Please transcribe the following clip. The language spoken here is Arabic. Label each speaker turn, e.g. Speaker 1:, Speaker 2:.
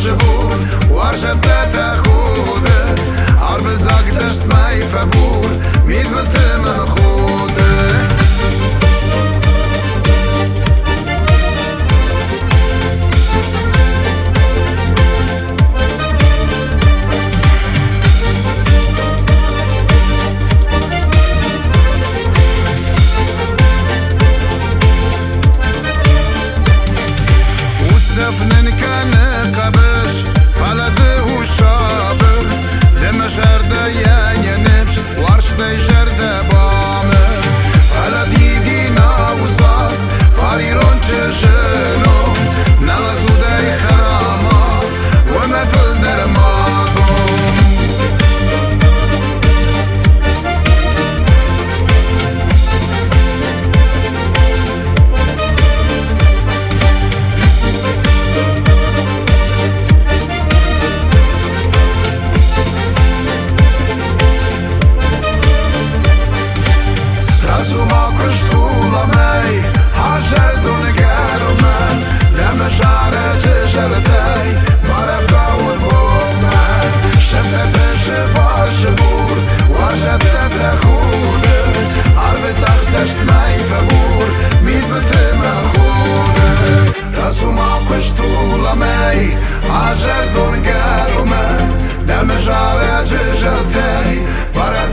Speaker 1: شبور وارشدت خوده عرب الزاق تشت ماي فبور ميت من خوده وتسفنن كان قبش فلده وشابر دم جرده يا نبش وارشده جرده بامر فلدي دينا وصار فاريرون تجنو نلزوده خراما وما في الدرماتو Ażer don garume, damy żarę, czy żartej, parę